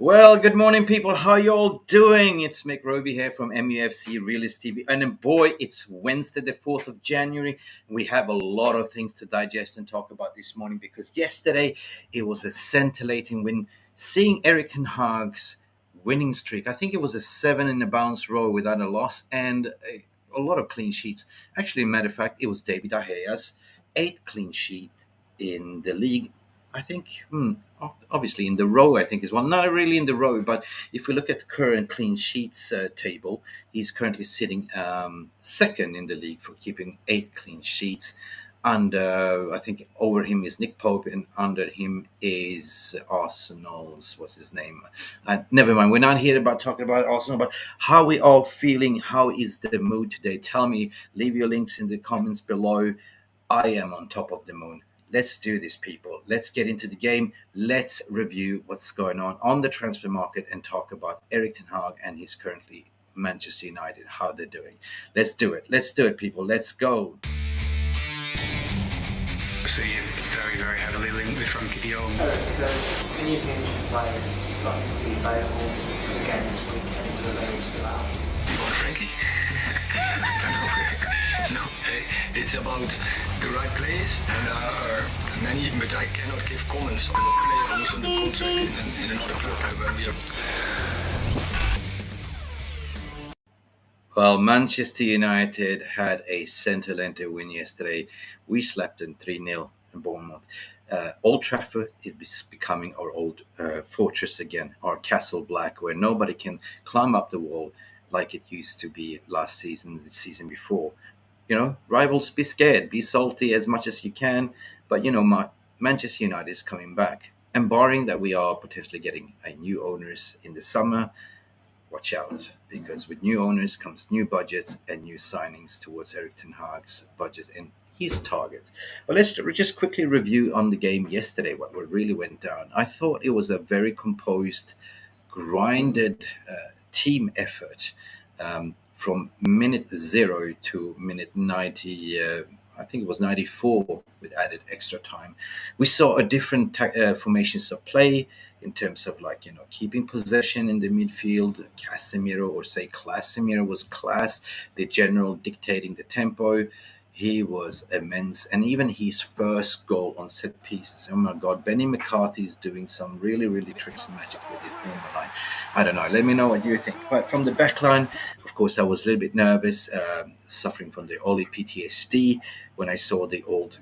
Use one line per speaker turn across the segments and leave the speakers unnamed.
Well, good morning, people. How you all doing? It's Mick Ruby here from Mufc Realist Tv, and boy, it's Wednesday, the 4th of January. We have a lot of things to digest and talk about this morning because yesterday it was a scintillating win. Seeing Eric Ten Hag's winning streak, I think it was a seven in a bounce row without a loss and a lot of clean sheets. Actually, matter of fact, it was David De Gea's eighth clean sheet in the league. I think, obviously in the row, I think as well. Not really in the row, but if we look at the current clean sheets table, he's currently sitting second in the league for keeping eight clean sheets. And I think over him is Nick Pope, and under him is Arsenal's, what's his name? Never mind, we're not here about talking about Arsenal, but how we all feeling? How is the mood today? Tell me, leave your links in the comments below. I am on top of the moon. Let's do this, people. Let's get into the game. Let's review what's going on the transfer market and talk about Eric Ten Hag and his currently Manchester United, how they're doing. Let's do it. Let's do it, people. Let's go.
See you very heavily linked with Frankie de Jong.
Any of the injured players like to be available again this weekend for those still out?
You want Frankie? No, it's about the right place, and there are many, but I cannot give comments on the player who's on the contract in another club when we are.
Well, Manchester United had a scintillating win yesterday. We slapped them 3-0 in Bournemouth. Old Trafford is becoming our old fortress again, our Castle Black, where nobody can climb up the wall like it used to be last season, the season before. Rivals, be scared, be salty as much as you can, but Manchester United is coming back. And barring that we are potentially getting a new owners in the summer, watch out, because with new owners comes new budgets and new signings towards Eric Ten Hag's budget and his target. But let's just quickly review on the game yesterday what really went down. I thought it was a very composed, grinded team effort from minute zero to minute 90. I think it was 94 with added extra time. We saw a different formations of play in terms of keeping possession in the midfield. Casemiro, or say Casemiro, was class. The general dictating the tempo. He was immense, and even his first goal on set pieces. Oh my God, Benny McCarthy is doing some really tricks and magic with the former line. I don't know. Let me know what you think. But from the back line, of course, I was a little bit nervous, suffering from the Oli PTSD when I saw the old,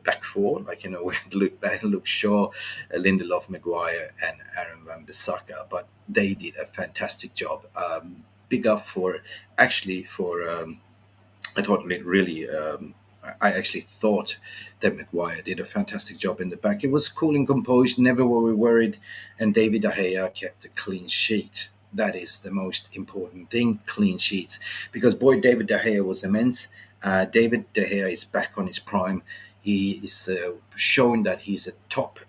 back four, with Luke Shaw, Lindelof, Maguire, and Aaron Wan-Bissaka. But they did a fantastic job. Big up for I thought really. I actually thought that Maguire did a fantastic job in the back. It was cool and composed. Never were we worried, and David De Gea kept a clean sheet. That is the most important thing: clean sheets. Because boy, David De Gea was immense. David De Gea is back on his prime. He is showing that he's a top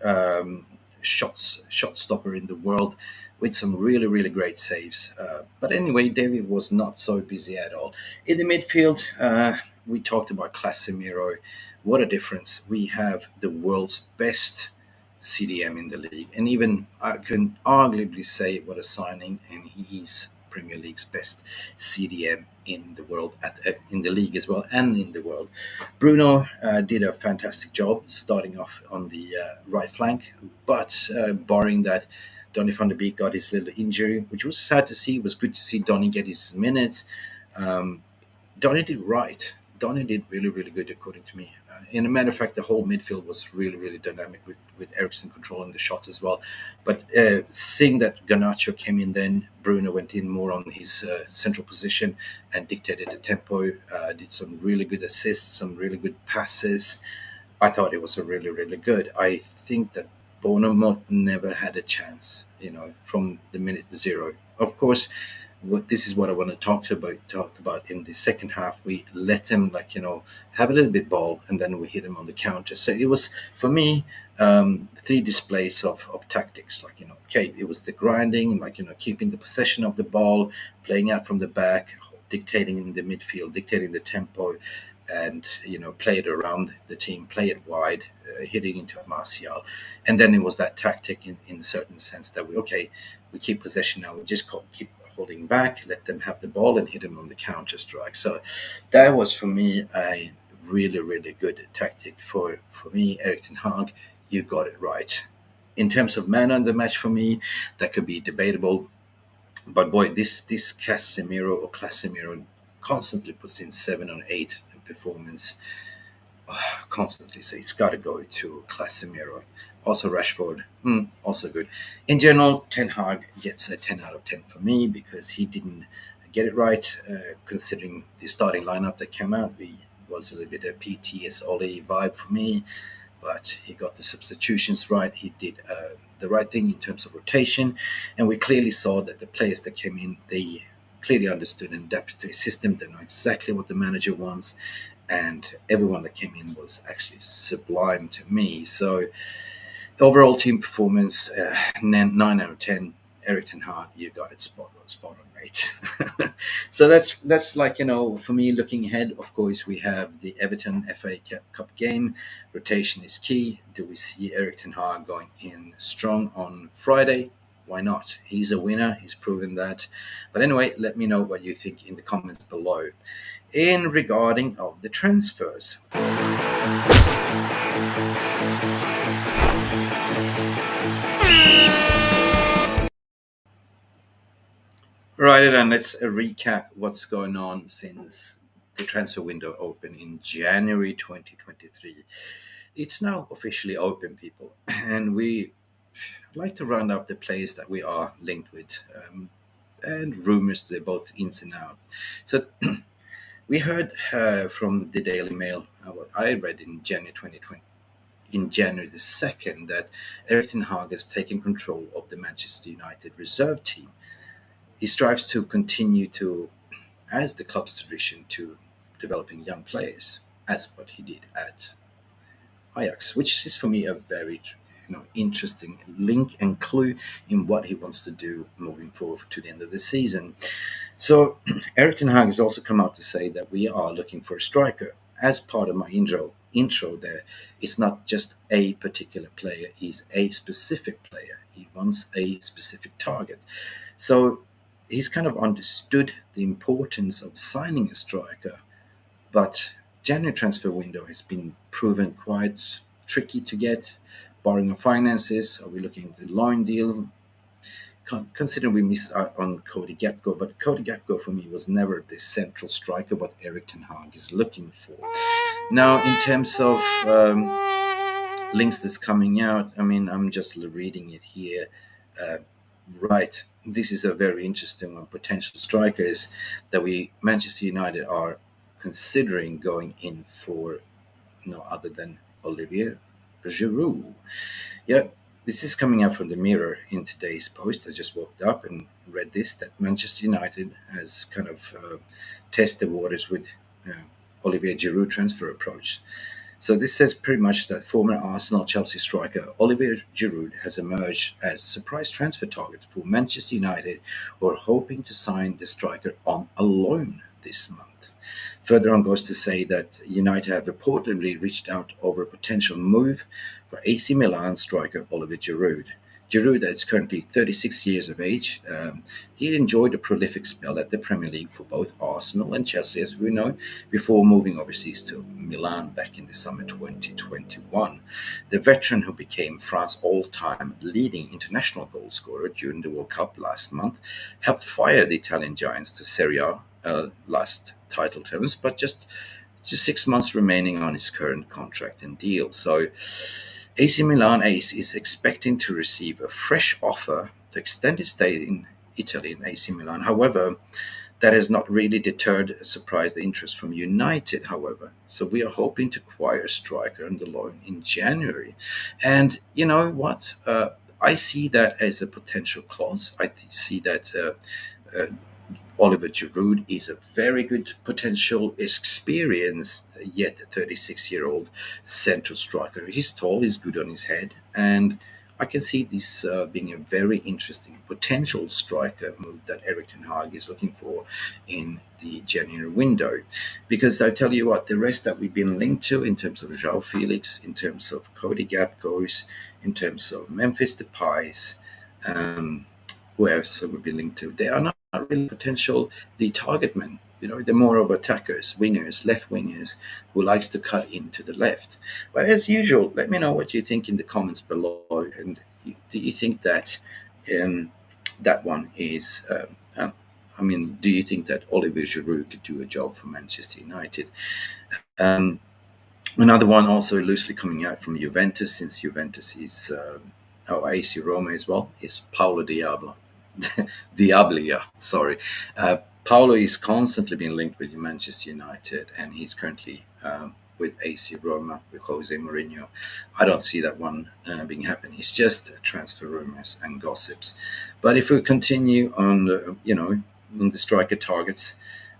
shot stopper in the world with some really great saves. But anyway, David was not so busy at all. In the midfield, we talked about Casemiro. What a difference. We have the world's best CDM in the league. And even I can arguably say what a signing, and he's Premier League's best CDM in the world, in the league as well, and in the world. Bruno did a fantastic job starting off on the right flank, but barring that, Donny van der Beek got his little injury, which was sad to see. It was good to see Donny get his minutes. Um, Donny did right. Donny did really good, according to me. In a matter of fact, the whole midfield was really dynamic with Ericsson controlling the shots as well. But seeing that Garnacho came in, then Bruno went in more on his central position and dictated the tempo. Did some really good assists, some really good passes. I thought it was a really good. I think that Bournemouth never had a chance, from the minute zero. Of course, this is what I want to talk about in the second half. We let them have a little bit ball, and then we hit them on the counter. So it was, for me, three displays of tactics. Okay, it was the grinding, keeping the possession of the ball, playing out from the back, dictating in the midfield, dictating the tempo, and play it around the team, play it wide, hitting into Martial, and then it was that tactic in a certain sense that we keep possession now, we just keep holding back, let them have the ball and hit them on the counter strike. So that was for me a really good tactic for me, Eric Ten Hag. You got it right. In terms of man on the match for me, that could be debatable, but boy, this Casemiro constantly puts in 7 or 8 performance, constantly. So it's got to go to Casemiro. Also Rashford, also good. In general, Ten Hag gets a 10 out of 10 for me because he didn't get it right. Considering the starting lineup that came out, it was a little bit of PTS Oli vibe for me, but he got the substitutions right. He did the right thing in terms of rotation, and we clearly saw that the players that came in, they clearly understood and adapted to his system. They know exactly what the manager wants, and everyone that came in was actually sublime to me. So overall team performance, 9 out of 10. Eric Ten Hag, you got it spot on, mate. So that's like for me looking ahead. Of course, we have the Everton FA Cup game. Rotation is key. Do we see Eric Ten Hag going in strong on Friday? Why not? He's a winner. He's proven that. But anyway, let me know what you think in the comments below. In regarding of the transfers. Right, then let's recap what's going on since the transfer window opened in January 2023. It's now officially open, people, and we like to round up the players that we are linked with, and rumors, they're both ins and out. So we heard from the Daily Mail, what I read in January 2020. In January the 2nd, that Eric Ten Hag has taken control of the Manchester United reserve team. He strives to continue to, as the club's tradition, to developing young players, as what he did at Ajax, which is for me a very interesting link and clue in what he wants to do moving forward to the end of the season. So Eric Ten Hag has also come out to say that we are looking for a striker. As part of my intro there, it's not just a particular player, he's a specific player. He wants a specific target. So he's kind of understood the importance of signing a striker, but January transfer window has been proven quite tricky to get, barring of finances. Are we looking at the loan deal? Considering we missed out on Cody Gakpo, but Cody Gakpo for me was never the central striker what Eric Ten Hag is looking for. Now, in terms of links that's coming out, I mean, I'm just reading it here. Right, this is a very interesting one. Potential strikers that Manchester United are considering going in for, no other than Olivier Giroud. Yeah, this is coming out from the Mirror in today's post. I just woke up and read this, that Manchester United has kind of tested the waters with Olivier Giroud transfer approach. So this says pretty much that former Arsenal Chelsea striker Olivier Giroud has emerged as surprise transfer target for Manchester United, who are hoping to sign the striker on a loan this month. Further on goes to say that United have reportedly reached out over a potential move for AC Milan striker Olivier Giroud. Giroud is currently 36 years of age. He enjoyed a prolific spell at the Premier League for both Arsenal and Chelsea, as we know, before moving overseas to Milan back in the summer 2021. The veteran, who became France's all-time leading international goal scorer during the World Cup last month, helped fire the Italian giants to Serie A last title terms, but just 6 months remaining on his current contract and deal. So AC Milan Ace is expecting to receive a fresh offer to extend his stay in Italy in AC Milan. However, that has not really deterred surprised interest from United, however. So we are hoping to acquire a striker on the loan in January. And you know what? I see that as a potential clause. I see that Oliver Giroud is a very good potential, experienced, yet 36-year-old central striker. He's tall, he's good on his head, and I can see this being a very interesting potential striker move that Erik Ten Hag is looking for in the January window. Because I tell you what, the rest that we've been linked to in terms of Jao Felix, in terms of Cody Gapgoes, in terms of Memphis Depay's, um, who else have we been linked to? They are not really potential the target men. They're more of attackers, wingers, left wingers who likes to cut into the left. But as usual, let me know what you think in the comments below. And do you think that um, that one is? Do you think that Olivier Giroud could do a job for Manchester United? Um, Another one also loosely coming out from Juventus, since Juventus is AC Roma as well, is Paulo Diablo. Diablia, sorry. Paulo is constantly being linked with Manchester United, and he's currently with AC Roma with Jose Mourinho. I don't see that one being happen. It's just transfer rumors and gossips. But if we continue on, on the striker targets,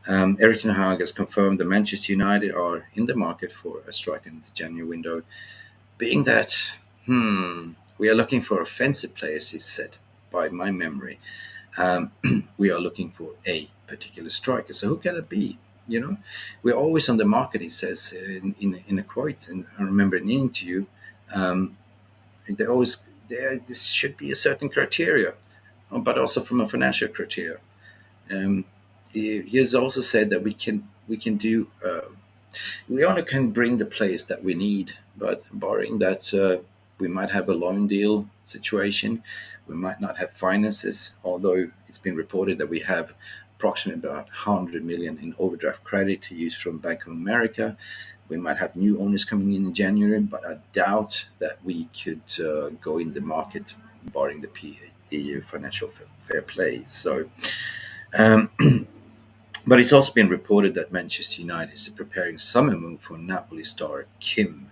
Erik Ten Hag has confirmed that Manchester United are in the market for a striker in the January window. Being that, we are looking for offensive players, he said, by my memory. Um, we are looking for a particular striker. So who can it be? We're always on the market, he says in a quote. And I remember in an interview, um, they always this should be a certain criteria, but also from a financial criteria. Um, he has also said that we can do we only can bring the players that we need, but barring that, we might have a loan deal situation. We might not have finances, although it's been reported that we have approximately about 100 million in overdraft credit to use from Bank of America. We might have new owners coming in January, but I doubt that we could go in the market, barring the financial fair play. So. Um, But it's also been reported that Manchester United is preparing summer move for Napoli star Kim.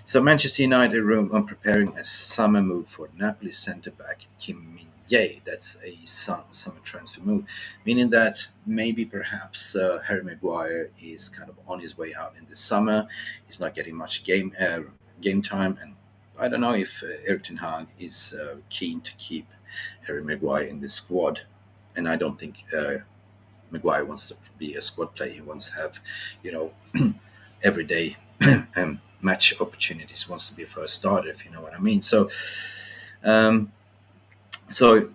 So Manchester United are preparing a summer move for Napoli centre back Kim Min-jae. That's a summer transfer move, meaning that maybe perhaps Harry Maguire is kind of on his way out in the summer. He's not getting much game time, and I don't know if Erik Ten Hag is keen to keep Harry Maguire in the squad, and I don't think. Maguire wants to be a squad player. He wants to have, you know, everyday match opportunities. He wants to be a first starter, if you know what I mean. Um, so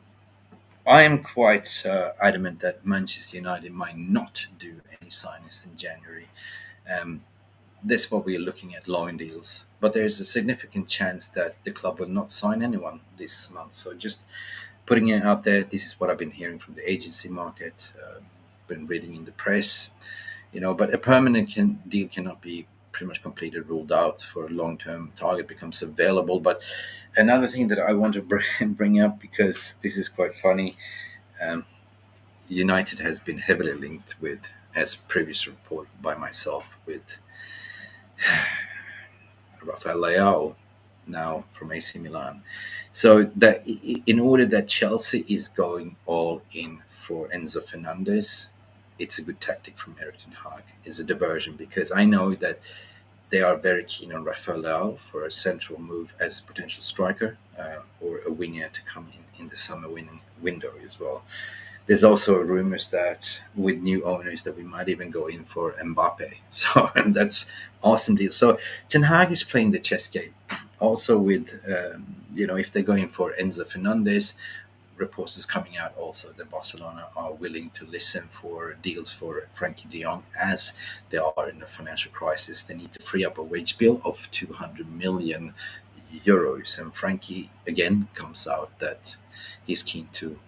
I am quite adamant that Manchester United might not do any signings in January. Um, this is what we are looking at, loan deals. But there's a significant chance that the club will not sign anyone this month. So just putting it out there, this is what I've been hearing from the agency market, been reading in the press, but a permanent deal cannot be pretty much completely ruled out for a long-term target becomes available. But another thing that I want to bring up, because this is quite funny, um, United has been heavily linked with, as previous report by myself, with Rafael Leao, now from AC Milan. So that in order that Chelsea is going all in for Enzo Fernandez, it's a good tactic from Erik Ten Hag. It's a diversion, because I know that they are very keen on Rafael Leao for a central move as a potential striker, or a winger to come in the summer window as well. There's also rumors that with new owners that we might even go in for Mbappe. So that's awesome deal. So Ten Hag is playing the chess game. Also with, if they're going for Enzo Fernandez, reports is coming out also that Barcelona are willing to listen for deals for Frankie de Jong, as they are in a financial crisis. They need to free up a wage bill of 200 million euros. And Frankie again comes out that he's keen to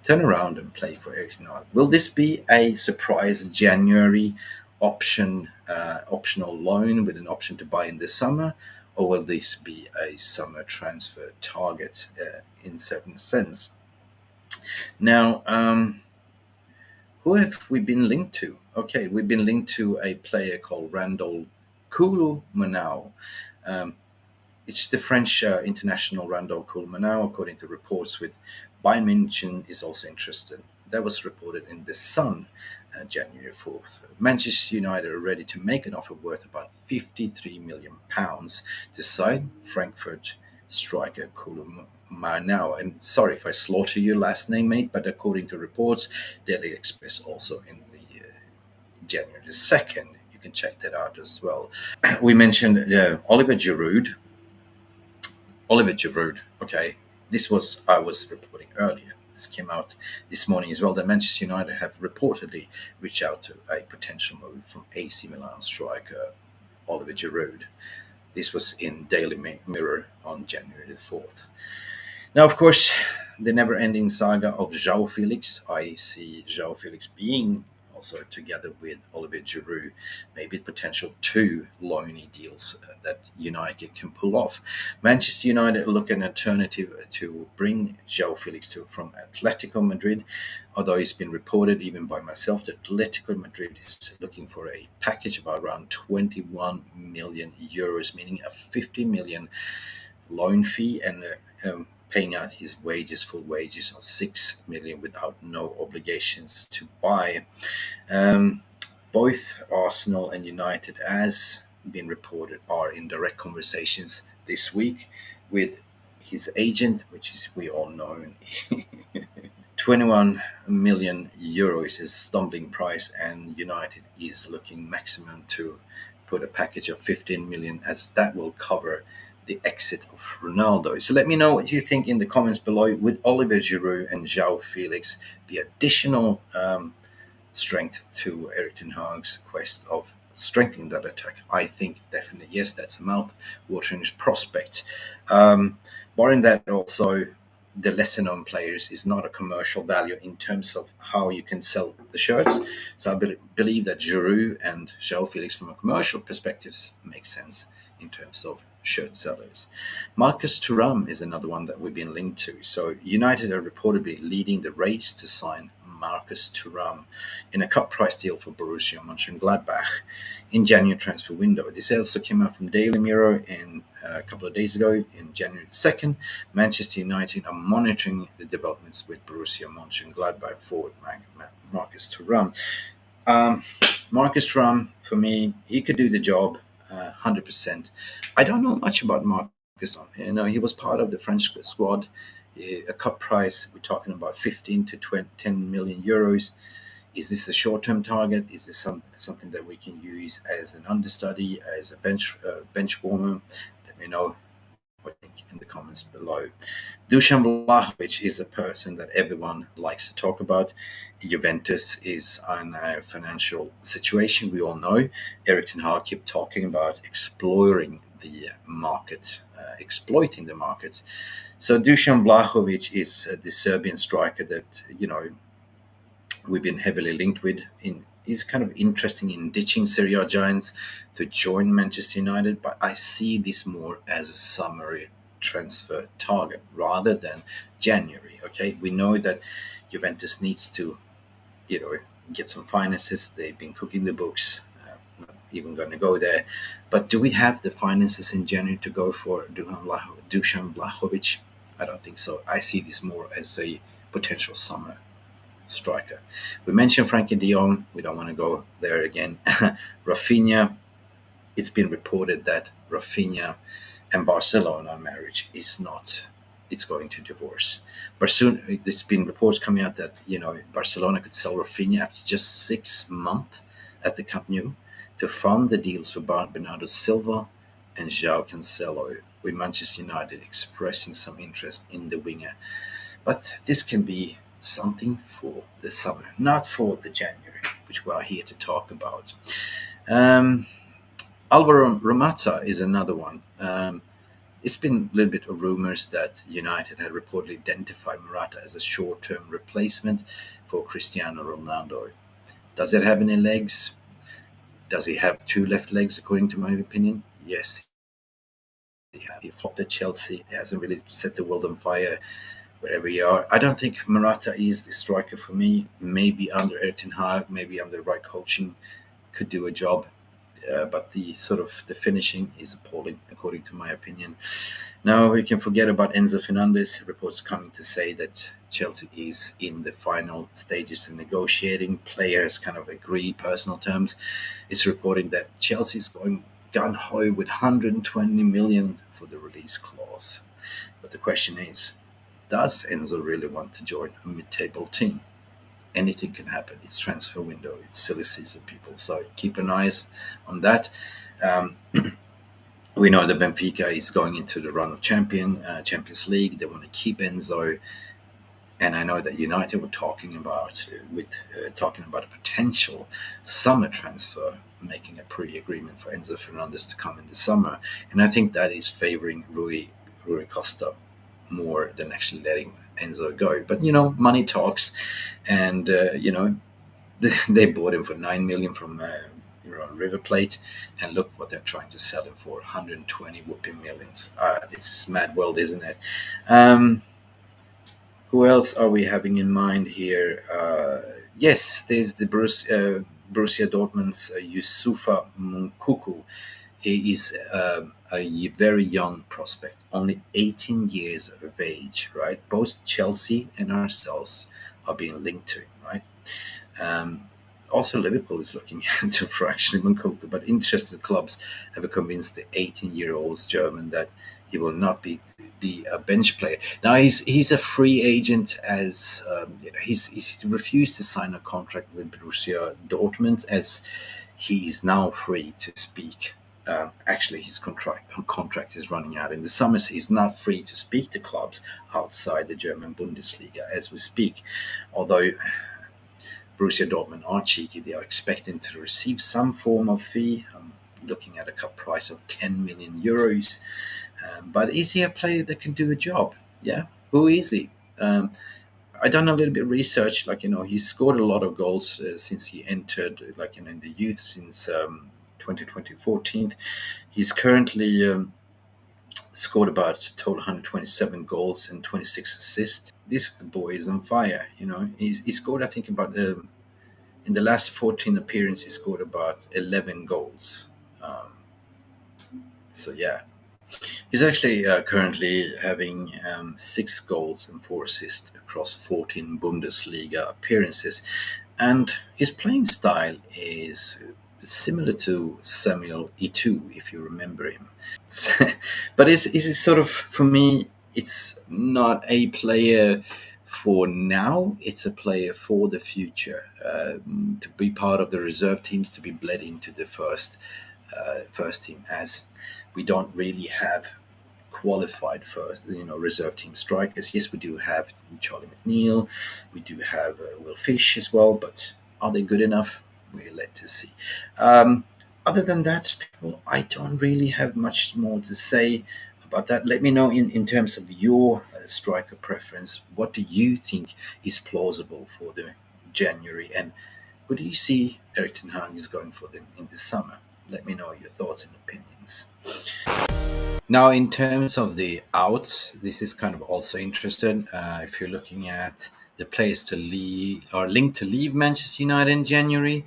turn around and play for Eric Ten Hag. Will this be a surprise January optional loan with an option to buy in the summer, or will this be a summer transfer target in certain sense? Now, who have we been linked to? Okay, we've been linked to a player called Randall Kulu Manau. Um, it's the French international Randall Koulmanau, according to reports with Bayern München is also interested. That was reported in The Sun, January 4th. Manchester United are ready to make an offer worth about £53 million to sign Frankfurt striker Now. And sorry if I slaughter your last name, mate, but according to reports, Daily Express also in the January the 2nd. You can check that out as well. We mentioned Oliver Giroud. Oliver Giroud, okay. This was, I was reporting earlier. This came out this morning as well that Manchester United have reportedly reached out to a potential move from AC Milan striker Oliver Giroud. This was in Daily Mirror on January the 4th. Now, of course, the never ending saga of Jao Felix. I see Jao Felix being also together with Olivier Giroud, maybe potential two loanee deals that United can pull off. Manchester United look at an alternative to bring Jao Felix to from Atletico Madrid, although it's been reported even by myself that Atletico Madrid is looking for a package of around 21 million euros, meaning a 50 million loan fee and paying out his wages, full wages on 6 million without no obligations to buy. Um, Both Arsenal and United, as been reported, are in direct conversations this week with his agent, which is we all know 21 million euro is his stumbling price, and United is looking maximum to put a package of 15 million, as that will cover the exit of Ronaldo. So let me know what you think in the comments below. With Oliver Giroud and Jao Felix, the additional strength to Erik Ten Hag's quest of strengthening that attack? I think definitely yes, that's a mouth-watering prospect. Um, Barring that, also the lesser known players is not a commercial value in terms of how you can sell the shirts. So I believe that Giroud and Joao Felix, from a commercial perspective, makes sense in terms of shirt sellers. Marcus Thuram is another one that we've been linked to. So United are reportedly leading the race to sign Marcus Thuram in a cut price deal for Borussia Mönchengladbach in January transfer window. This also came out from Daily Mirror a couple of days ago, in January the 2nd. Manchester United are monitoring the developments with Borussia Mönchengladbach forward Marcus Thuram. Marcus Thuram, for me, he could do the job 100%. I don't know much about Marcus. He was part of the French squad. A cut price, we're talking about 15 to 10 million euros. Is this a short-term target? Is this something that we can use as an understudy, as a bench warmer? Let me know what you think in the comments below. Dusan Vlahovic is a person that everyone likes to talk about. Juventus is in a financial situation, we all know. Erik Ten Hag kept talking about exploring the market, exploiting the market. So Dusan Vlahovic is the Serbian striker that we've been heavily linked with. He's kind of interesting in ditching Serie A giants to join Manchester United, but I see this more as a summary transfer target rather than January. Okay, we know that Juventus needs to, get some finances. They've been cooking the books. Not even going to go there, but do we have the finances in January to go for Dusan Vlahovic? I don't think so. I see this more as a potential summer striker. We mentioned Frankie de Jong. We don't want to go there again. Rafinha. It's been reported that Rafinha and Barcelona marriage is not. It's going to divorce. But soon, there's been reports coming out that Barcelona could sell Rafinha after just 6 months at the Camp Nou to fund the deals for Bernardo Silva and João Cancelo, with Manchester United expressing some interest in the winger. But this can be something for the summer, not for the January, which we are here to talk about. Alvaro Ramata is another one. It's been a little bit of rumors that United had reportedly identified Morata as a short-term replacement for Cristiano Ronaldo. Does it have any legs? Does he have two left legs, according to my opinion? Yes. He flopped at Chelsea. He hasn't really set the world on fire wherever you are. I don't think Morata is the striker for me. Maybe under Erik Ten Hag, maybe under the right coaching, could do a job. But the finishing is appalling, according to my opinion. Now we can forget about Enzo Fernandez. Reports coming to say that Chelsea is in the final stages of negotiating. Players kind of agree personal terms. It's reporting that Chelsea is going gun-ho with 120 million for the release clause. But the question is, does Enzo really want to join a mid-table team? Anything can happen. It's transfer window. It's silly season, people. So keep an eye on that. Um, we know that Benfica is going into the run of Champions League. They want to keep Enzo, and I know that United were talking about a potential summer transfer, making a pre-agreement for Enzo Fernandez to come in the summer, and I think that is favoring Rui Costa more than actually letting Enzo go. But money talks, and they bought him for 9 million from River Plate, and look what they're trying to sell him for, 120 whooping millions. It's a mad world, isn't it? Who else are we having in mind here? Yes, there's the Borussia Dortmund's Yusufa Munkuku. He is a very young prospect, only 18 years of age, right? Both Chelsea and ourselves are being linked to him, right? Um, Also, Liverpool is looking into for actually Munkuku, but interested clubs have convinced the 18-year-old German that he will not be a bench player. Now he's a free agent, as he's refused to sign a contract with Borussia Dortmund, as he is now free to speak. Actually, his contract is running out in the summer, so he's not free to speak to clubs outside the German Bundesliga as we speak. Although Borussia Dortmund are cheeky, they are expecting to receive some form of fee. I'm looking at a cup price of 10 million euros. But is he a player that can do a job? Yeah, who is he? I done a little bit of research. He's scored a lot of goals since he entered, in the youth since 2014. He's currently scored about total 127 goals and 26 assists. This boy is on fire. He scored, I think, about in the last 14 appearances, he scored about 11 goals. So yeah, he's actually currently having 6 goals and 4 assists across 14 Bundesliga appearances, and his playing style is similar to Samuel Eto'o, if you remember him. But it's sort of, for me, it's not a player for now. It's a player for the future, to be part of the reserve teams, to be bled into the first team, as we don't really have qualified reserve team strikers. Yes, we do have Charlie McNeil, we do have Will Fish as well, but are they good enough? We're led to see. Other than that, people, I don't really have much more to say about that. Let me know in terms of your striker preference. What do you think is plausible for the January, and who do you see Erik ten Hag is going for in the summer? Let me know your thoughts and opinions. Now, in terms of the outs, this is kind of also interesting. If you're looking at the players to leave or linked to leave Manchester United in January,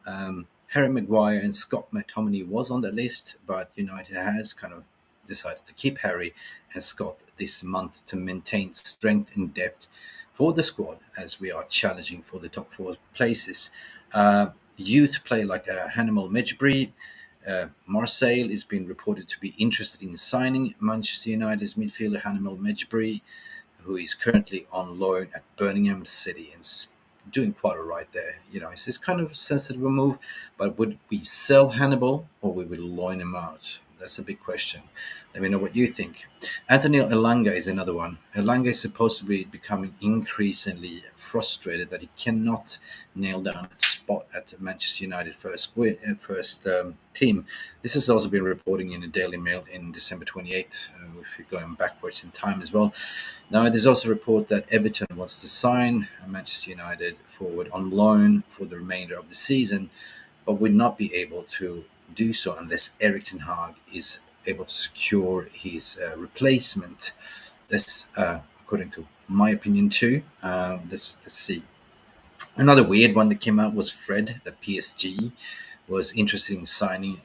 Harry Maguire and Scott McTominay was on the list, but United has kind of decided to keep Harry and Scott this month to maintain strength and depth for the squad, as we are challenging for the top 4 places. Youth play like Hannibal Mejbri. Marseille is being reported to be interested in signing Manchester United's midfielder Hannibal Mejbri, who is currently on loan at Birmingham City and doing quite all right there. It's kind of a sensitive move, but would we sell Hannibal or would we loan him out? That's a big question. Let me know what you think. Anthony Elanga is another one. Elanga is supposed to be becoming increasingly frustrated that he cannot nail down a spot at Manchester United first team. This has also been reporting in the Daily Mail in December 28th, if you're going backwards in time as well. Now, there's also a report that Everton wants to sign a Manchester United forward on loan for the remainder of the season, but would not be able to do so unless Erik ten Hag is able to secure his replacement. That's according to my opinion too. Let's see. Another weird one that came out was Fred, that PSG was interested in signing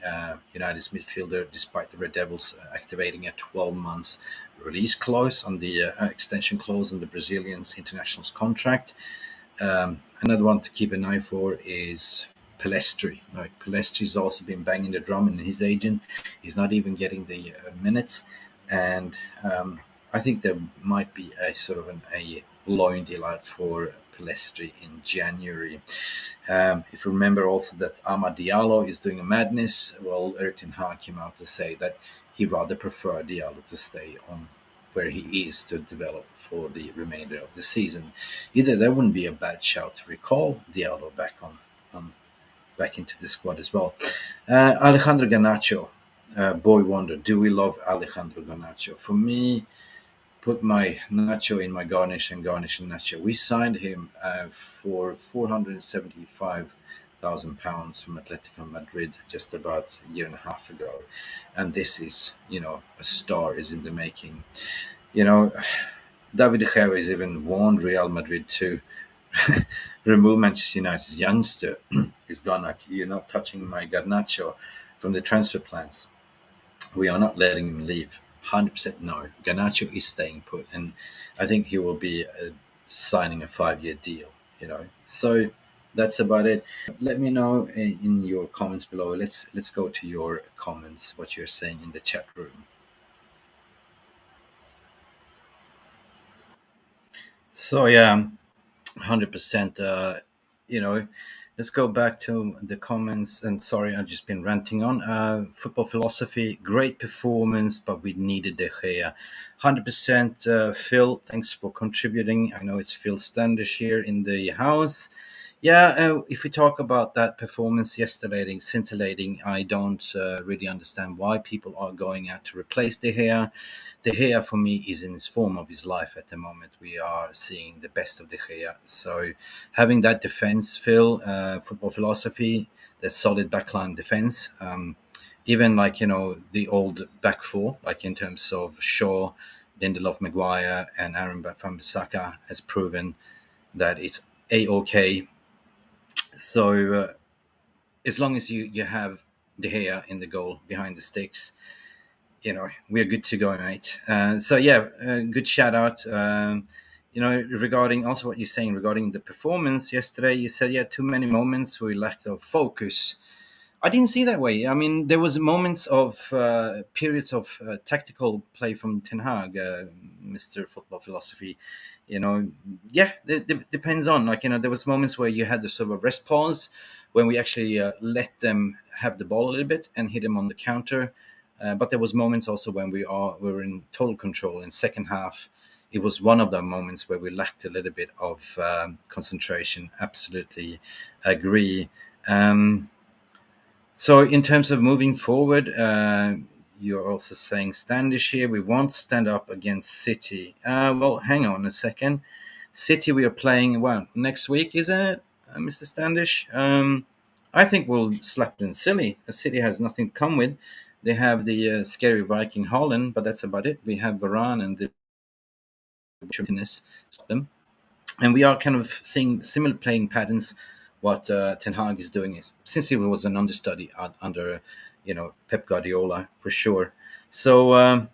United's midfielder, despite the Red Devils activating a 12 months release clause on the extension clause on the Brazilian's international's contract. Another one to keep an eye for is Pelestri. Like Pelestri's also been banging the drum, and his agent, he's not even getting the minutes. And I think there might be a sort of a loan deal out for Pelestri in January. If you remember also that Amad Diallo is doing a madness, well, Eric Ten Hag came out to say that he rather prefer Diallo to stay on where he is to develop for the remainder of the season. Either that wouldn't be a bad shout to recall Diallo on back into the squad as well. Alejandro Garnacho, boy wonder. Do we love Alejandro Garnacho? For me, put my Nacho in my garnish and garnish and Nacho. We signed him for £475,000 from Atletico Madrid just about a year and a half ago, and this is, a star is in the making. You know, David De Gea has even warned Real Madrid to remove Manchester United's youngster. He's gone like, you're not touching my Garnacho from the transfer plans. We are not letting him leave. 100% no. Garnacho is staying put, and I think he will be signing a 5-year deal. So that's about it. Let me know in your comments below. Let's go to your comments. What you're saying in the chat room. So yeah, 100%. Let's go back to the comments. And sorry, I've just been ranting on. Football philosophy, great performance, but we needed De Gea. 100%. Phil, thanks for contributing. I know it's Phil Standish here in the house. Yeah, if we talk about that performance yesterday, scintillating, I don't really understand why people are going out to replace De Gea. De Gea, for me, is in his form of his life at the moment. We are seeing the best of De Gea. So having that defense, Phil, football philosophy, the solid backline defense, even like, the old back four, like in terms of Shaw, Lindelof, Maguire, and Aaron Wan-Bissaka has proven that it's A-OK. So as long as you have De Gea in the goal behind the sticks, we're good to go, mate. So yeah, good shout out. Regarding also what you're saying regarding the performance yesterday, you said too many moments we lacked of focus. I didn't see that way. I mean, there was moments of periods of tactical play from Ten Hag, Mr. Football Philosophy. It depends on, there was moments where you had the sort of rest pause when we actually let them have the ball a little bit and hit them on the counter. But there was moments also when we were in total control in second half. It was one of the moments where we lacked a little bit of concentration. Absolutely agree. So in terms of moving forward, you're also saying Standish here. We won't stand up against City. Well, hang on a second. City we are playing, next week, isn't it, Mr. Standish? I think we'll slap them silly. City has nothing to come with. They have the scary Viking Holland, but that's about it. We have Varane and the stop them. And we are kind of seeing similar playing patterns. What Ten Hag is doing is, since he was an understudy under, Pep Guardiola for sure. So I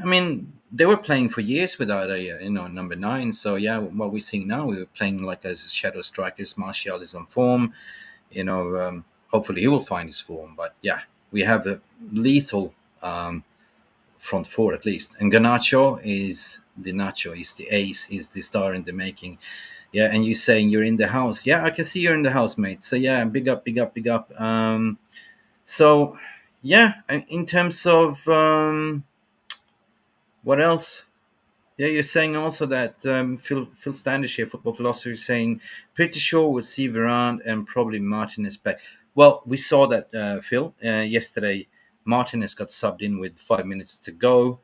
mean, they were playing for years without a number 9. So what we're seeing now, we're playing like as shadow strikers. Martial is on form. Hopefully he will find his form. But we have a lethal front four at least. And Garnacho is the ace, is the star in the making. Yeah, and you saying you're in the house. Yeah, I can see you're in the house, mate. So big up, big up, big up. So in terms of what else? Yeah, you're saying also that Phil Standish here, football philosopher, is saying pretty sure we'll see Varane and probably Martinez back. Well, we saw that, Phil, yesterday. Martinez got subbed in with 5 minutes to go.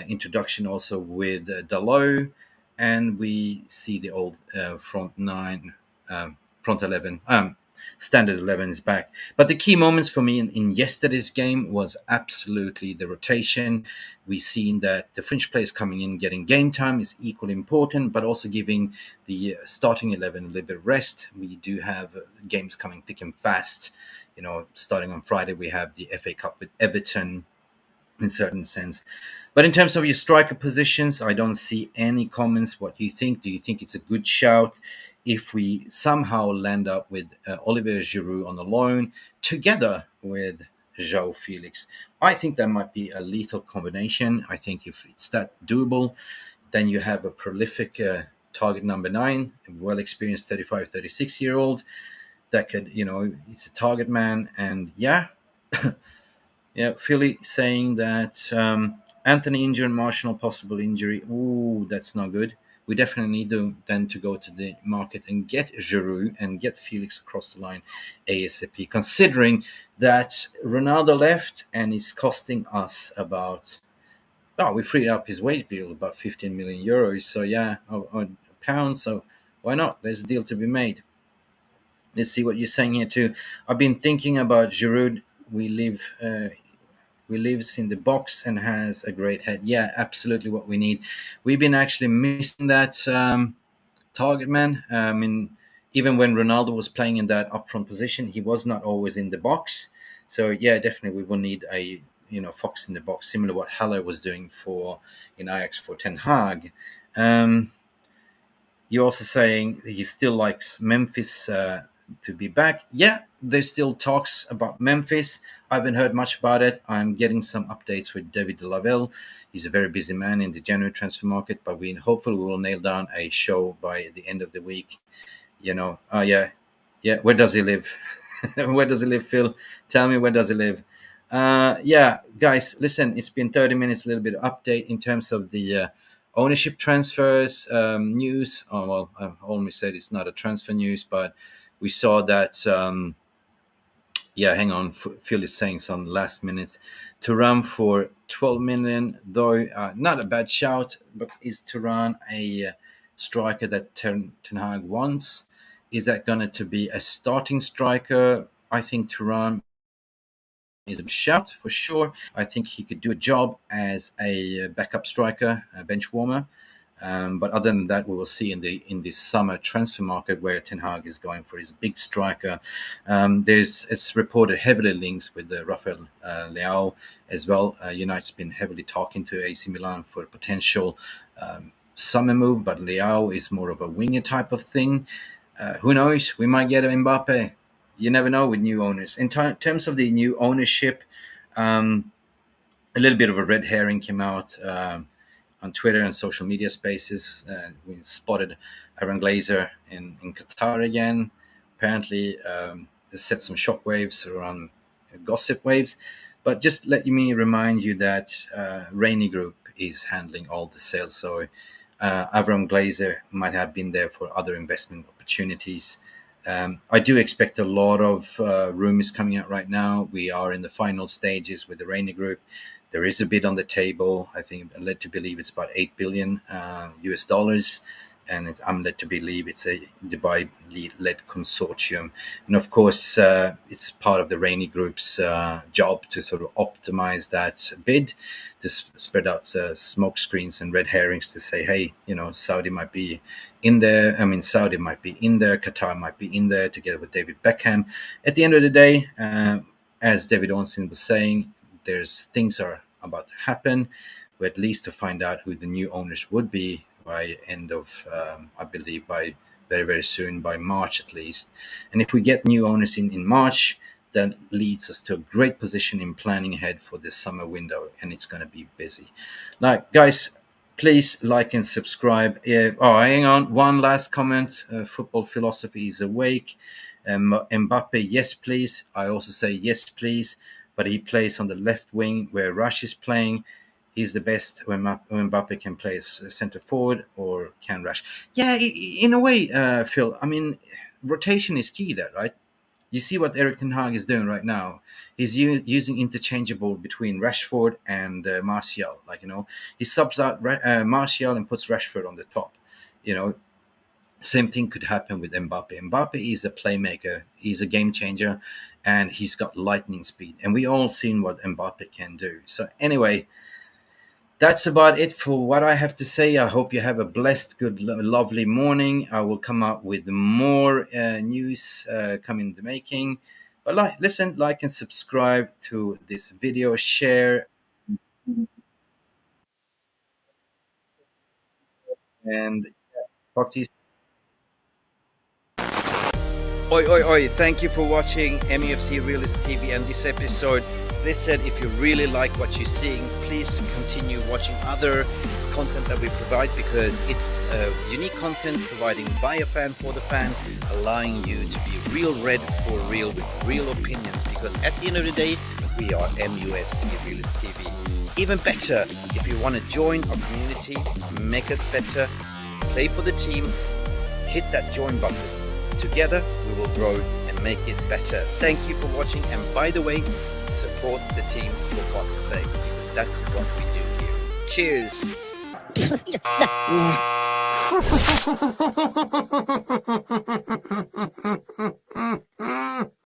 Introduction also with Dalot, and we see the old front 11. Standard 11 is back. But the key moments for me in yesterday's game was absolutely the rotation. We've seen that the French players coming in, getting game time is equally important, but also giving the starting 11 a little bit of rest. We do have games coming thick and fast. Starting on Friday, we have the FA Cup with Everton. in certain sense. But in terms of your striker positions, I don't see any comments. What do you think? Do you think it's a good shout if we somehow land up with Olivier Giroud on the loan together with Jao Felix? I think that might be a lethal combination. I think if it's that doable, then you have a prolific target number nine, a well experienced 35, 36 year old that could, it's a target man. And yeah, yeah, Philly saying that Anthony injured, Marshall possible injury. Ooh, that's not good. We definitely need to go to the market and get Giroud and get Felix across the line ASAP. Considering that Ronaldo left and it's costing us about, oh, we freed up his wage bill about 15 million euros. So yeah, or pounds. So why not? There's a deal to be made. Let's see what you're saying here too. I've been thinking about Giroud. We live. We lives in the box and has a great head. Yeah, absolutely what we need. We've been actually missing that target man. I mean, even when Ronaldo was playing in that upfront position, he was not always in the box. So yeah, definitely we will need a fox in the box, similar to what Haller was doing for in Ajax for Ten Hag. Um, you're also saying he still likes Memphis to be back. Yeah, there's still talks about Memphis. I haven't heard much about it. I'm getting some updates with David de Lavelle. He's a very busy man in the January transfer market, but we hopefully we will nail down a show by the end of the week. Yeah, yeah. Where does he live? Where does he live, Phil? Tell me, where does he live? Yeah, guys, listen, it's been 30 minutes, a little bit of update in terms of the ownership transfers news. Oh, well, I almost said it's not a transfer news, but we saw that. Yeah, hang on. Phil is saying some last minutes to run for 12 million, though not a bad shout. But is Turan a striker that Ten Hag wants? Is that going to be a starting striker? I think Turan is a shout for sure. I think he could do a job as a backup striker, a bench warmer. But other than that, we will see in this summer transfer market where Ten Hag is going for his big striker. There's it's reported heavily links with Rafael Leao as well. United's been heavily talking to AC Milan for a potential summer move, but Leao is more of a winger type of thing. Who knows? We might get Mbappe. You never know with new owners. In terms of the new ownership, a little bit of a red herring came out on Twitter and social media spaces. We spotted Aaron Glazer in Qatar again. Apparently, this set some shockwaves around gossip waves. But just let me remind you that Rainy Group is handling all the sales. So Avram Glazer might have been there for other investment opportunities. I do expect a lot of rumors coming out right now. We are in the final stages with the Rainy Group. There is a bid on the table. I think I'm led to believe it's about 8 billion US dollars. And I'm led to believe it's a Dubai-led consortium. And of course, it's part of the Rainy Group's job to sort of optimize that bid, to spread out smoke screens and red herrings to say, hey, Saudi might be in there. I mean, Saudi might be in there. Qatar might be in there together with David Beckham. At the end of the day, as David Ornstein was saying, there's things are about to happen. We at least to find out who the new owners would be by end of, I believe, by very, very soon, by March at least. And if we get new owners in March, that leads us to a great position in planning ahead for this summer window, and it's going to be busy. Like, guys, please like and subscribe. Hang on. One last comment. Football philosophy is awake. Mbappe, yes, please. I also say yes, please. But he plays on the left wing where Rush is playing. He's the best when Mbappe can play as center forward or can rush. Yeah, in a way, Phil. I mean, rotation is key there, right? You see what Eric Ten Hag is doing right now. He's using interchangeable between Rashford and Martial. He subs out Martial and puts Rashford on the top. Same thing could happen with Mbappe. Mbappe is a playmaker. He's a game changer, and he's got lightning speed. And we all seen what Mbappe can do. So anyway, that's about it for what I have to say. I hope you have a blessed, good, lovely morning. I will come out with more news coming in the making. But listen, like and subscribe to this video, share. And talk to you.
Oi, oi, oi. Thank you for watching MUFC Realist TV and this episode. Listen, if you really like what you're seeing, please continue watching other content that we provide, because it's unique content providing by a fan for the fan, allowing you to be real red for real with real opinions, because at the end of the day, we are MUFC Realist TV. Even better, if you want to join our community, make us better, play for the team, hit that join button. Together we will grow and make it better. Thank you for watching, and by the way, support the team for God's sake, because that's what we do here. Cheers.